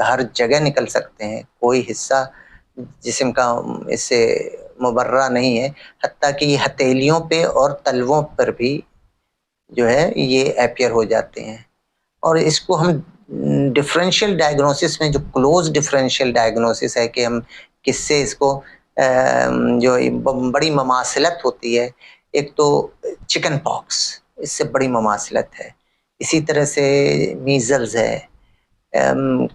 ہر جگہ نکل سکتے ہیں، کوئی حصہ جسم کا اس سے مبرہ نہیں ہے، حتیٰ کہ یہ ہتھیلیوں پہ اور تلووں پر بھی جو ہے یہ اپیئر ہو جاتے ہیں. اور اس کو ہم ڈفرینشیل ڈائگنوسس میں جو کلوز ڈفرینشیل ڈائگنوسس ہے کہ ہم کس سے اس کو جو بڑی مماثلت ہوتی ہے، ایک تو چکن پاکس، اس سے بڑی مماثلت ہے، اسی طرح سے میزلز ہے،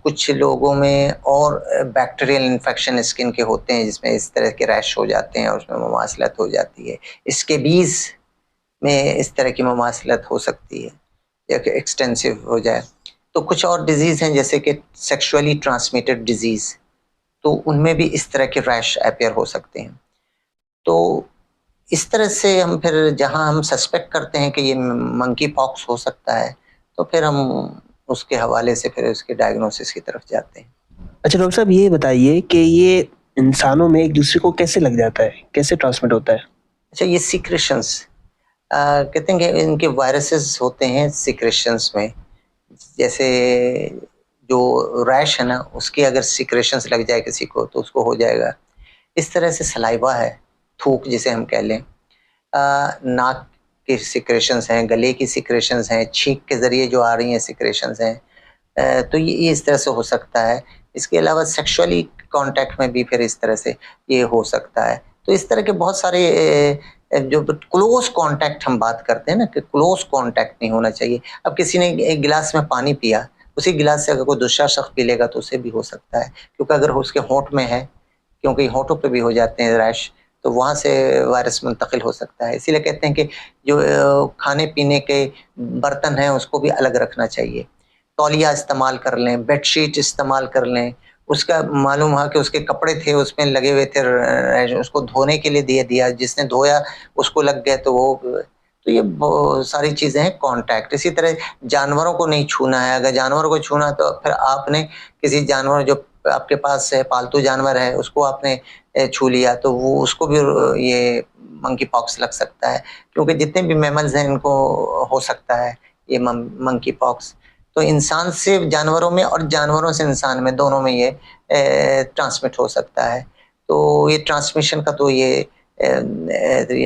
کچھ لوگوں میں اور بیکٹیریل انفیکشن اسکن کے ہوتے ہیں جس میں اس طرح کے ریش ہو جاتے ہیں اور اس میں مماثلت ہو جاتی ہے. اسکیبیز میں اس طرح کی مماثلت ہو سکتی ہے یا کہ ایکسٹینسو ہو جائے. تو کچھ اور ڈیزیز ہیں جیسے کہ سیکشولی ٹرانسمیٹڈ ڈیزیز، تو ان میں بھی اس طرح کے ریش اپیئر ہو سکتے ہیں. تو اس طرح سے ہم پھر جہاں ہم سسپیکٹ کرتے ہیں کہ یہ منکی پاکس ہو سکتا ہے تو پھر ہم اس کے حوالے سے پھر اس کے ڈائگنوسس کی طرف جاتے ہیں. اچھا ڈاکٹر صاحب یہ بتائیے کہ یہ انسانوں میں ایک دوسرے کو کیسے لگ جاتا ہے، کیسے ٹرانسمٹ ہوتا ہے؟ اچھا، یہ سیکریشنس کہتے ہیں کہ ان کے وائرسز ہوتے ہیں سیکریشنس میں. جیسے جو ریش ہے نا، اس کی اگر سیکریشنس لگ جائے کسی کو تو اس کو ہو جائے گا. اس طرح سے سلائیوا ہے، تھوک جسے ہم کہہ لیں، ناک کی سیکریشنز ہیں، گلے کی سیکریشنز ہیں، چھینک کے ذریعے جو آ رہی ہیں سیکریشنز ہیں، تو یہ اس طرح سے ہو سکتا ہے. اس کے علاوہ سیکشولی کانٹیکٹ میں بھی پھر اس طرح سے یہ ہو سکتا ہے. تو اس طرح کے بہت سارے جو کلوز کانٹیکٹ ہم بات کرتے ہیں نا کہ کلوز کانٹیکٹ نہیں ہونا چاہیے. اب کسی نے ایک گلاس میں پانی پیا، اسی گلاس سے اگر کوئی دوسرا شخص پی لے گا تو اسے بھی ہو سکتا ہے، کیونکہ اگر اس کے ہونٹ میں ہے، کیونکہ ہونٹوں پہ بھی ہو جاتے ہیں ریش، تو وہاں سے وائرس منتقل ہو سکتا ہے. اسی لیے کہتے ہیں کہ جو کھانے پینے کے برتن ہیں اس کو بھی الگ رکھنا چاہیے. تولیہ استعمال کر لیں، بیڈ شیٹ استعمال کر لیں. اس کا معلوم ہوا کہ اس کے کپڑے تھے اس میں لگے ہوئے تھے، اس کو دھونے کے لیے دیا، جس نے دھویا اس کو لگ گئے تو وہ، تو یہ بہت ساری چیزیں ہیں کانٹیکٹ. اسی طرح جانوروں کو نہیں چھونا ہے. اگر جانور کو چھونا تو پھر آپ نے کسی جانور جو آپ کے پاس ہے، پالتو جانور ہے، اس کو آپ نے چھو لیا تو وہ اس کو بھی یہ منکی پاکس لگ سکتا ہے، کیونکہ جتنے بھی میملز ہیں ان کو ہو سکتا ہے یہ منکی پاکس. تو انسان سے جانوروں میں اور جانوروں سے انسان میں دونوں میں یہ ٹرانسمٹ ہو سکتا ہے. تو یہ ٹرانسمیشن کا تو یہ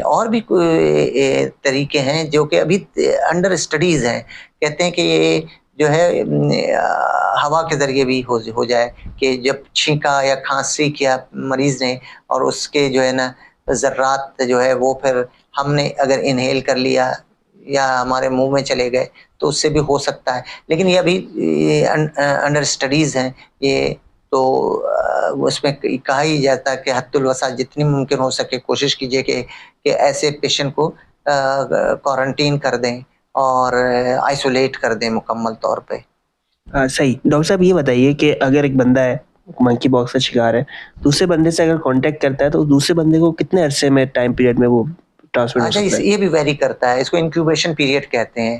اور بھی طریقے ہیں جو کہ ابھی انڈر اسٹڈیز ہیں. کہتے ہیں کہ یہ جو ہے ہوا کے ذریعے بھی ہو جائے، کہ جب چھینکا یا کھانسی کیا مریض نے اور اس کے جو ہے نا ذرات جو ہے وہ پھر ہم نے اگر انہیل کر لیا یا ہمارے منہ میں چلے گئے تو اس سے بھی ہو سکتا ہے. لیکن یہ ابھی انڈر اسٹڈیز ہیں یہ، تو اس میں کہا ہی جاتا ہے کہ حد الوسع جتنی ممکن ہو سکے کوشش کیجیے کہ ایسے پیشنٹ کو کوارنٹین کر دیں اور آئسولیٹ کر دیں مکمل طور پہ. صحیح. ڈاکٹر صاحب یہ بتائیے کہ اگر ایک بندہ ہے منکی پاکس کا شکار ہے، دوسرے بندے سے اگر کانٹیکٹ کرتا ہے تو دوسرے بندے کو کتنے عرصے میں ٹائم پیریڈ میں وہ ٹرانسمٹ ہو سکتا ہے؟ یہ بھی ویری کرتا ہے. اس کو انکیوبیشن پیریڈ کہتے ہیں.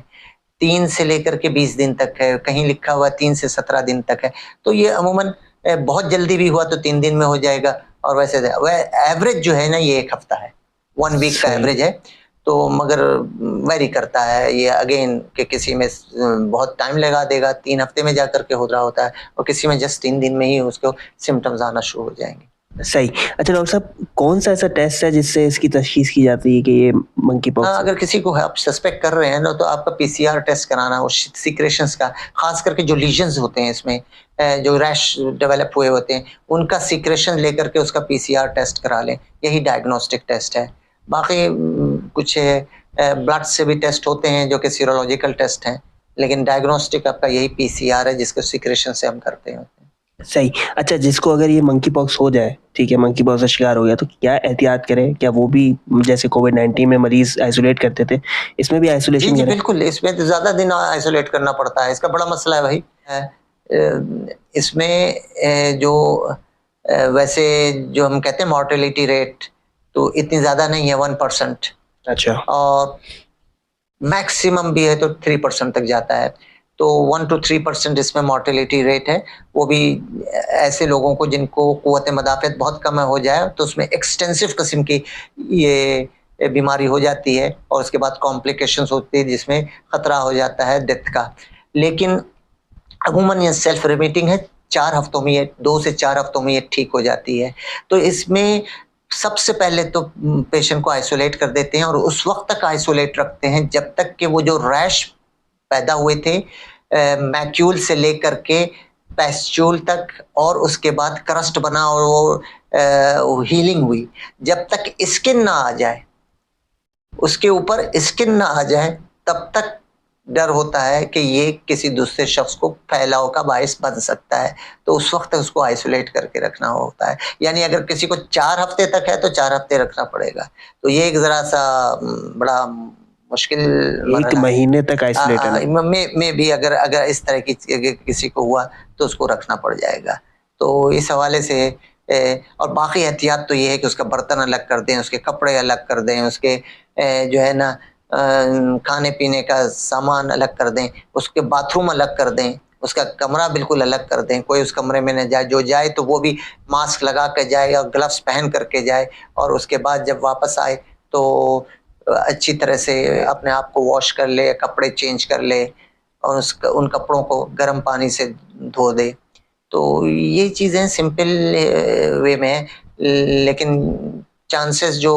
3 سے لے کر کے 20 دن تک ہے، کہیں لکھا ہوا 3 سے 17 دن تک ہے. تو یہ عموماً بہت جلدی بھی ہوا تو 3 دن میں ہو جائے گا، اور ویسے ایوریج جو ہے نا یہ 1 ہفتہ ہے، 1 ویک کا ایوریج ہے. تو مگر ویری کرتا ہے یہ اگین کہ کسی میں بہت ٹائم لگا دے گا، 3 ہفتے میں جا کر کے ہو رہا ہوتا ہے، اور کسی میں جسٹ 3 دن میں ہی اس کو سمٹمز آنا شروع ہو جائیں گے. صحیح. اچھا ڈاکٹر صاحب کون سا ایسا ٹیسٹ ہے جس سے اس کی تشخیص کی جاتی ہے کہ یہ منکی پاکس؟ اگر کسی کو آپ سسپیکٹ کر رہے ہیں نا تو آپ کا PCR ٹیسٹ کرانا، اس سیکریشنز کا، خاص کر کے جو لیجنز ہوتے ہیں اس میں جو ریش ڈیولپ ہوئے ہوتے ہیں ان کا سیکریشن لے کر کے اس کا PCR ٹیسٹ کرا لیں. یہی ڈائگنوسٹک ٹیسٹ ہے. باقی کچھ بلڈ سے بھی ٹیسٹ ہوتے ہیں جو کہ سیرولوجیکل ٹیسٹ ہیں، لیکن ڈائگنوسٹک آپ کا یہی PCR ہے جس کو سیکریشن سے ہم کرتے ہیں. صحیح. اچھا جس کو اگر یہ منکی پاکس ہو جائے، ٹھیک ہے، منکی پاکس کا شکار ہو گیا، تو کیا احتیاط کرے؟ کیا وہ بھی جیسے کووڈ-19 میں مریض آئسولیٹ کرتے تھے اس میں بھی آئسولیشن؟ جی بالکل. اس میں تو زیادہ دن آئسولیٹ کرنا پڑتا ہے. اس کا بڑا مسئلہ ہے بھائی. اس میں جو ویسے جو ہم کہتے ہیں مارٹیلٹی ریٹ تو اتنی زیادہ نہیں ہے، 1%. اچھا. اور میکسیمم بھی ہے تو 3% تک جاتا ہے. تو 1 to 3% اس میں مارٹیلٹی ریٹ ہے. وہ بھی ایسے لوگوں کو جن کو قوت مدافعت بہت کم ہو جائے تو اس میں ایکسٹینسو قسم کی یہ بیماری ہو جاتی ہے، اور اس کے بعد کمپلیکیشنز ہوتی ہے جس میں خطرہ ہو جاتا ہے ڈیتھ کا. لیکن عموماً یہ سیلف ریمیٹنگ ہے، 4 ہفتوں میں 2 سے 4 ہفتوں میں یہ ٹھیک ہو جاتی ہے. تو اس میں سب سے پہلے تو پیشنٹ کو آئسولیٹ کر دیتے ہیں اور اس وقت تک آئسولیٹ رکھتے ہیں جب تک کہ وہ جو ریش پیدا ہوئے تھے میکیول سے لے کر کے پیسچول تک اور اس کے بعد کرسٹ بنا اور وہ ہیلنگ ہوئی، جب تک اسکن نہ آ جائے، اس کے اوپر اسکن نہ آ جائے، تب تک ڈر ہوتا ہے کہ یہ کسی دوسرے شخص کو پھیلاؤ کا باعث بن سکتا ہے. تو اس وقت اس کو آئسولیٹ کر کے رکھنا ہوتا ہے. یعنی اگر کسی کو 4 ہفتے تک ہے تو 4 ہفتے رکھنا پڑے گا. تو یہ ایک ذرا سا بڑا مشکل 1 مہینے تک آئسولیٹ ہے میں بھی اگر اس طرح کی کسی کو ہوا تو اس کو رکھنا پڑ جائے گا. تو اس حوالے سے اور باقی احتیاط تو یہ ہے کہ اس کا برتن الگ کر دیں، اس کے کپڑے الگ کر دیں، اس کے جو ہے نا کھانے پینے کا سامان الگ کر دیں، اس کے باتھ روم الگ کر دیں، اس کا کمرہ بالکل الگ کر دیں. کوئی اس کمرے میں نہ جائے، جو جائے تو وہ بھی ماسک لگا کے جائے اور گلفز پہن کر کے جائے، اور اس کے بعد جب واپس آئے تو اچھی طرح سے اپنے آپ کو واش کر لے، کپڑے چینج کر لے اور ان کپڑوں کو گرم پانی سے دھو دے. تو یہ چیزیں سمپل وے میں ہیں، لیکن چانسز جو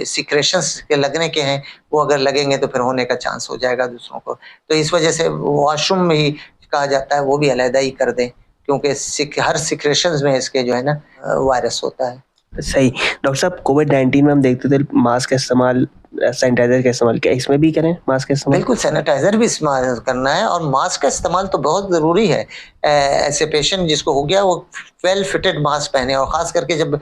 سیکریشنز کے لگنے کے ہیں وہ اگر لگیں گے تو پھر ہونے کا چانس ہو جائے گا دوسروں کو. تو اس وجہ سے واش روم میں ہی کہا جاتا ہے وہ بھی علیحدہ ہی کر دیں، کیونکہ ہر سیکریشنز میں اس کے جو ہے نا وائرس ہوتا ہے. صحیح. ڈاکٹر صاحب کووڈ-19 میں ہم دیکھتے تھے ماسک کا استعمال، سینیٹائزر کا استعمال، کیا اس میں بھی کریں ماسک کا استعمال؟ بالکل سینیٹائزر بھی استعمال کرنا ہے اور ماسک کا استعمال تو بہت ضروری ہے. ایسے پیشنٹ جس کو ہو گیا وہ ویل فٹڈ ماسک پہنے، اور خاص کر کے جب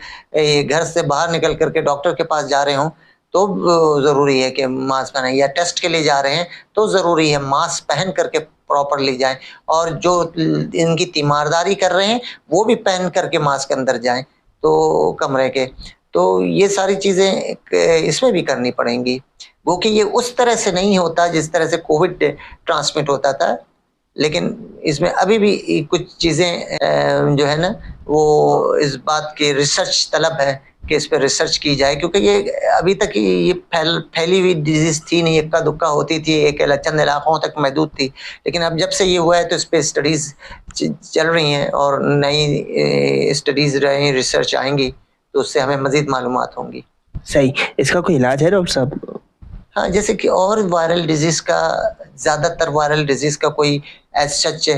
گھر سے باہر نکل کر کے ڈاکٹر کے پاس جا رہے ہوں تو ضروری ہے کہ ماسک پہنیں، یا ٹیسٹ کے لیے جا رہے ہیں تو ضروری ہے ماسک پہن کر کے پراپرلی جائیں، اور جو ان کی تیمارداری کر رہے ہیں وہ بھی پہن کر کے ماسک اندر جائیں تو کمرے کے. تو یہ ساری چیزیں اس میں بھی کرنی پڑیں گی، وہ کہ یہ اس طرح سے نہیں ہوتا جس طرح سے کووڈ ٹرانسمٹ ہوتا تھا، لیکن اس میں ابھی بھی کچھ چیزیں جو ہے نا وہ اس بات کی ریسرچ طلب ہے کہ اس پہ ریسرچ کی جائے، کیونکہ یہ ابھی تک یہ پھیلی ہوئی ڈیزیز تھی نہیں، اکا دکا ہوتی تھی، ایک چند علاقوں تک محدود تھی. لیکن اب جب سے یہ ہوا ہے تو اس پہ اسٹڈیز چل رہی ہیں اور نئی اسٹڈیز رہیں، ریسرچ آئیں گی تو اس سے ہمیں مزید معلومات ہوں گی. صحیح. اس کا کوئی علاج ہے ڈاکٹر صاحب؟ ہاں، جیسے کہ اور وائرل ڈیزیز کا، زیادہ تر وائرل ڈیزیز کا کوئی ایز سچ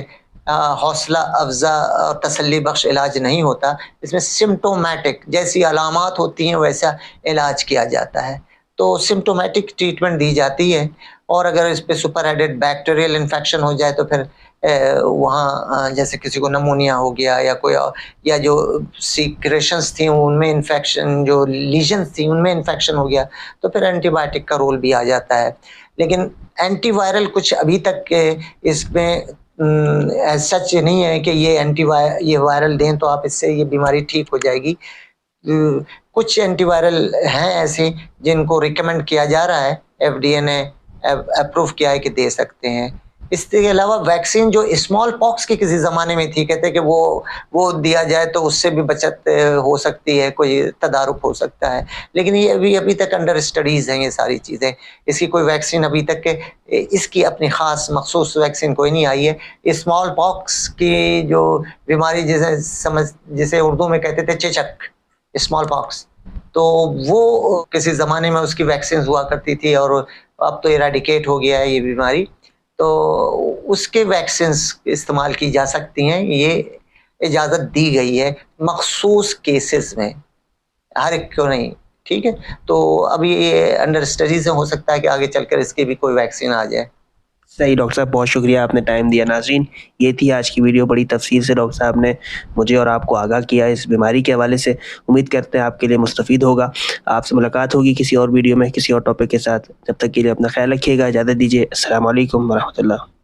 حوصلہ افزا اور تسلی بخش علاج نہیں ہوتا. اس میں سمٹومیٹک جیسی علامات ہوتی ہیں ویسا علاج کیا جاتا ہے. تو سمٹومیٹک ٹریٹمنٹ دی جاتی ہے، اور اگر اس پہ سپر ایڈڈ بیکٹیریل انفیکشن ہو جائے تو پھر وہاں جیسے کسی کو نمونیا ہو گیا یا کوئی، یا جو سیکریشنز تھیں ان میں انفیکشن، جو لیجنز تھیں ان میں انفیکشن ہو گیا تو پھر اینٹی بائیوٹک کا رول بھی آ جاتا ہے. لیکن اینٹی وائرل کچھ ابھی تک اس میں سچ نہیں ہے کہ یہ وائرل دیں تو آپ اس سے یہ بیماری ٹھیک ہو جائے گی. کچھ اینٹی وائرل ہیں ایسے جن کو ریکمینڈ کیا جا رہا ہے، FDA نے اپروو کیا ہے کہ دے سکتے ہیں. اس کے علاوہ ویکسین جو اسمال پاکس کی کسی زمانے میں تھی، کہتے ہیں کہ وہ دیا جائے تو اس سے بھی بچت ہو سکتی ہے، کوئی تدارک ہو سکتا ہے. لیکن یہ ابھی تک انڈر اسٹڈیز ہیں یہ ساری چیزیں. اس کی کوئی ویکسین ابھی تک اس کی اپنی خاص مخصوص ویکسین کوئی نہیں آئی ہے. اسمال پاکس کی جو بیماری جسے اردو میں کہتے تھے چیچک، اسمال پاکس، تو وہ کسی زمانے میں اس کی ویکسین ہوا کرتی تھی اور اب تو ایراڈیکیٹ ہو گیا ہے یہ بیماری. تو اس کے ویکسینز استعمال کی جا سکتی ہیں، یہ اجازت دی گئی ہے مخصوص کیسز میں، ہر ایک کو نہیں. ٹھیک ہے، تو ابھی یہ انڈر اسٹڈیز ہو سکتا ہے کہ آگے چل کر اس کی بھی کوئی ویکسین آ جائے. صحیح ڈاکٹر صاحب، بہت شکریہ، آپ نے ٹائم دیا. ناظرین، یہ تھی آج کی ویڈیو. بڑی تفصیل سے ڈاکٹر صاحب نے مجھے اور آپ کو آگاہ کیا اس بیماری کے حوالے سے. امید کرتے ہیں آپ کے لیے مستفید ہوگا. آپ سے ملاقات ہوگی کسی اور ویڈیو میں کسی اور ٹاپک کے ساتھ. جب تک کے لیے اپنا خیال رکھیے گا. اجازت دیجیے. السلام علیکم ورحمۃ اللہ.